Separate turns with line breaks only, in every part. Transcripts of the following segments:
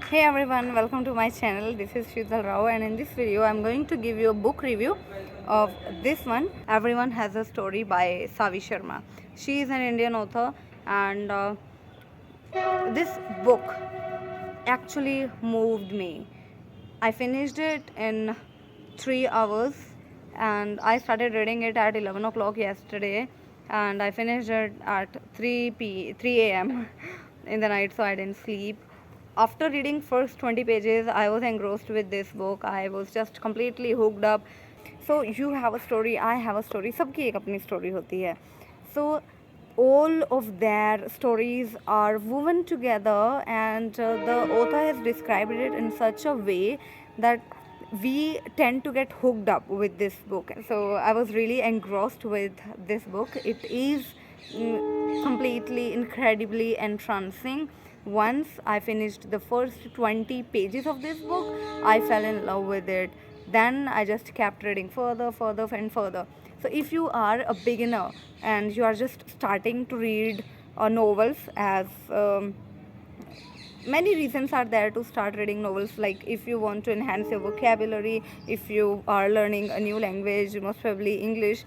Hey everyone, welcome to my channel. This is Shidal Rao, and in this video I'm going to give you a book review of this one, Everyone Has a Story by Savi Sharma. She is an Indian author, and this book actually moved me. I finished it in 3 hours, and I started reading it at 11 o'clock yesterday, and I finished it at 3 a.m. in the night, so I didn't sleep. After reading first 20 pages, I was engrossed with this book. I was just completely hooked up. So you have a story, I have a story, सबकी एक अपनी story होती है. So all of their stories are woven together, and the author has described it in such a way that we tend to get hooked up with this book. So I was really engrossed with this book. It is completely incredibly entrancing. Once I finished the first 20 pages of this book, I fell in love with it. Then I just kept reading further and further. So if you are a beginner and you are just starting to read novels, as many reasons are there to start reading novels, like if you want to enhance your vocabulary, if you are learning a new language, most probably English.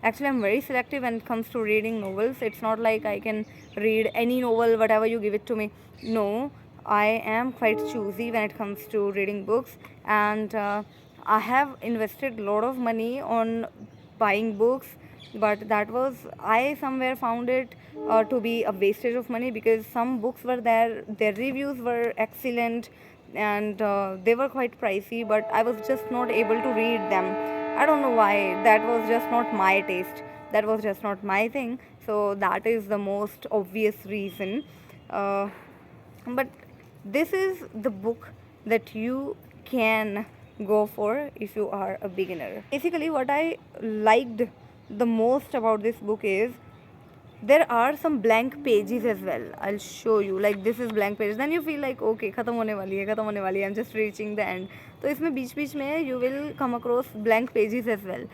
Actually, I'm very selective when it comes to reading novels. It's not like I can read any novel whatever you give it to me. No, I am quite choosy when it comes to reading books, and I have invested a lot of money on buying books, but that was, I somewhere found it to be a wastage of money, because some books were there, their reviews were excellent, and they were quite pricey, but I was just not able to read them. I don't know why. That was just not my taste, that was just not my thing. So that is the most obvious reason. But this is the book that you can go for if you are a beginner. Basically, what I liked the most about this book is there are some blank pages as well. I'll show you, like this is blank pages, then you feel like okay, खत्म होने वाली है, खत्म होने वाली है, I'm just reaching the end. तो इसमें बीच बीच में you will come across blank pages as well.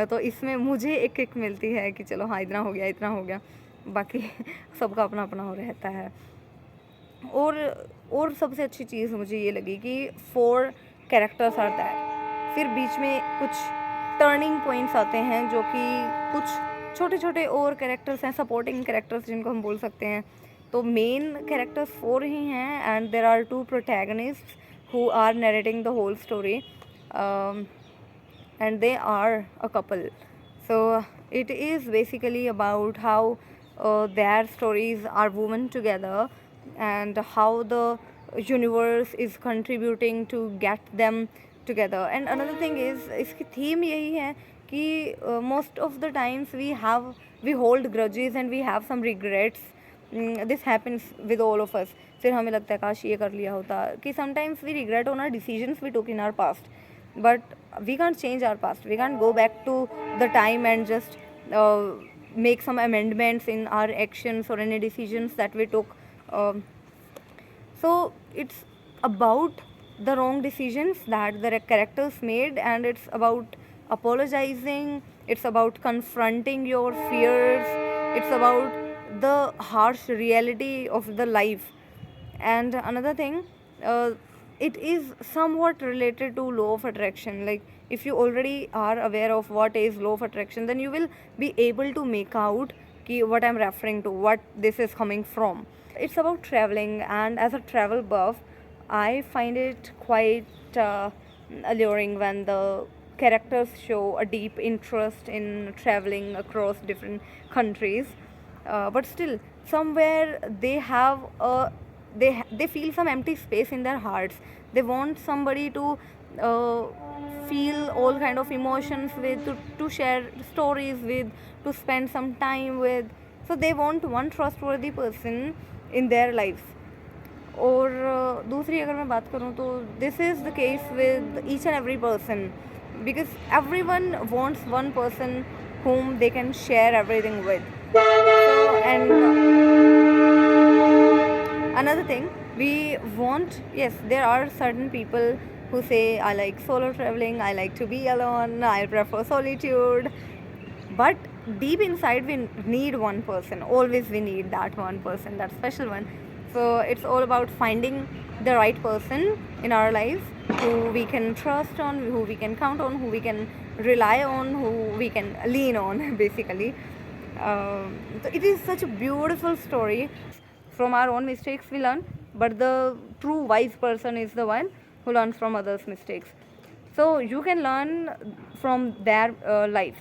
तो इसमें मुझे एक किक मिलती है कि चलो हाँ इतना हो गया, बाकी सबका अपना अपना हो रहता है. और सबसे अच्छी चीज़ मुझे ये लगी कि 4 कैरेक्टर्स आर दैट. फिर बीच में कुछ टर्निंग पॉइंट्स आते हैं जो कि कुछ छोटे छोटे और कैरेक्टर्स हैं, सपोर्टिंग कैरेक्टर्स जिनको हम बोल सकते हैं. तो मेन कैरेक्टर्स 4 ही हैं, and there are 2 protagonist who are narrating the whole story, and they are a couple. So it is basically about how their stories are woven together, and how the universe is contributing to get them together. And another thing is, इसकी theme यही है कि most of the times we hold grudges and we have some regrets. This happens with all of us. फिर हमें लगता है काश ये कर लिया होता, कि sometimes we regret on our decisions we took in our past, but we can't change our past. We can't go back to the time and just make some amendments in our actions or any decisions that we took. So it's about the wrong decisions that the characters made, and it's about apologizing, it's about confronting your fears, it's about the harsh reality of the life. And another thing, it is somewhat related to law of attraction. Like if you already are aware of what is law of attraction, then you will be able to make out what I'm referring to, what this is coming from. It's about traveling, and as a travel buff, I find it quite alluring when the characters show a deep interest in traveling across different countries. But still, somewhere they have a they feel some empty space in their hearts. They want somebody to feel all kind of emotions with, to share stories with, to spend some time with. So they want one trustworthy person in their lives. और दूसरी अगर मैं बात करूँ तो this is the case with each and every person, because every one wants one person whom they can share everything with. So, and another thing, we want, yes, there are certain people who say I like solo traveling, I like to be alone, I prefer solitude, but deep inside we need one person. Always we need that one person, that special one. So it's all about finding the right person in our lives who we can trust on, who we can count on, who we can rely on, who we can lean on basically. So it is such a beautiful story. From our own mistakes we learn, but the true wise person is the one who learns from others' mistakes. So you can learn from their lives.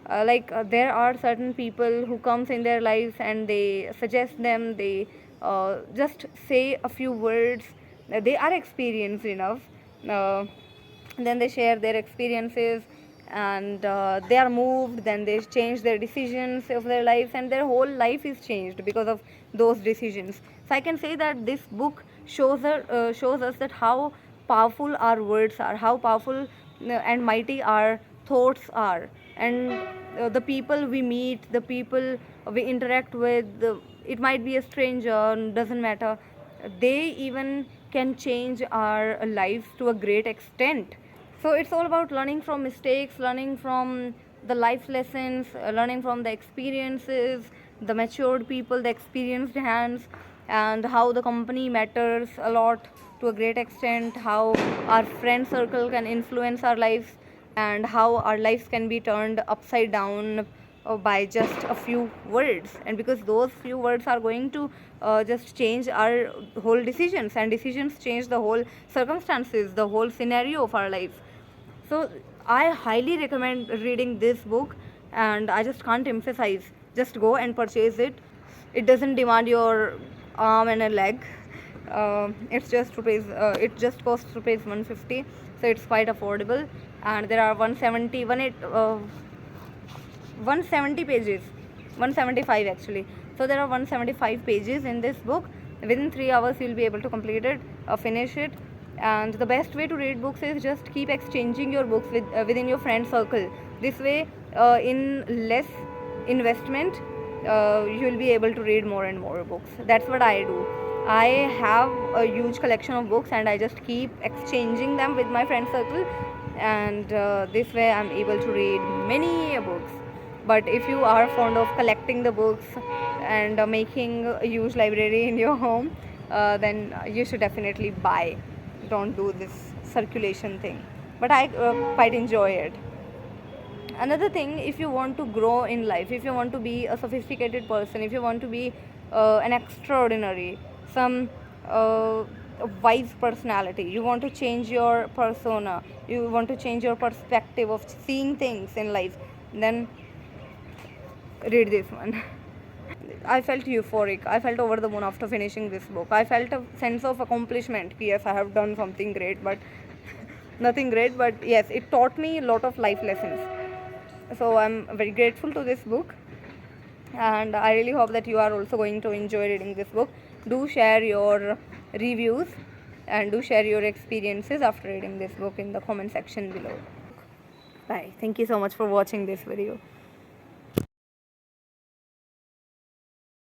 There are certain people who comes in their lives and they suggest them, they just say a few words, they are experienced enough, uh, then they share their experiences, and they are moved, then they change their decisions of their lives, and their whole life is changed because of those decisions. So I can say that this book shows us that how powerful our words are, how powerful and mighty our thoughts are, and the people we meet, the people we interact with, it might be a stranger, doesn't matter, they even can change our lives to a great extent. So it's all about learning from mistakes, learning from the life lessons, learning from the experiences, the matured people, the experienced hands, and how the company matters a lot to a great extent, how our friend circle can influence our lives, and how our lives can be turned upside down by just a few words. And because those few words are going to just change our whole decisions, and decisions change the whole circumstances, the whole scenario of our lives. So I highly recommend reading this book, and I just can't emphasize. Just go and purchase it. It doesn't demand your arm and a leg. It's just rupees. It just costs rupees 150, so it's quite affordable. And there are 170 pages, 175 actually. So there are 175 pages in this book. Within 3 hours you'll be able to complete it, finish it. And the best way to read books is just keep exchanging your books within your friend circle. This way, in less investment, you'll be able to read more and more books. That's what I do. I have a huge collection of books, and I just keep exchanging them with my friend circle, and this way I'm able to read many books. But if you are fond of collecting the books and making a huge library in your home, then you should definitely buy. Don't do this circulation thing. But I quite enjoy it. Another thing, if you want to grow in life, if you want to be a sophisticated person, if you want to be an extraordinary, some wise personality, you want to change your persona, you want to change your perspective of seeing things in life, then read this one. I felt euphoric. I felt over the moon after finishing this book. I felt a sense of accomplishment. Yes, I have done something great, but nothing great. But yes, it taught me a lot of life lessons. So I'm very grateful to this book, and I really hope that you are also going to enjoy reading this book. Do share your reviews and do share your experiences after reading this book in the comment section below. Bye. Thank you so much for watching this video.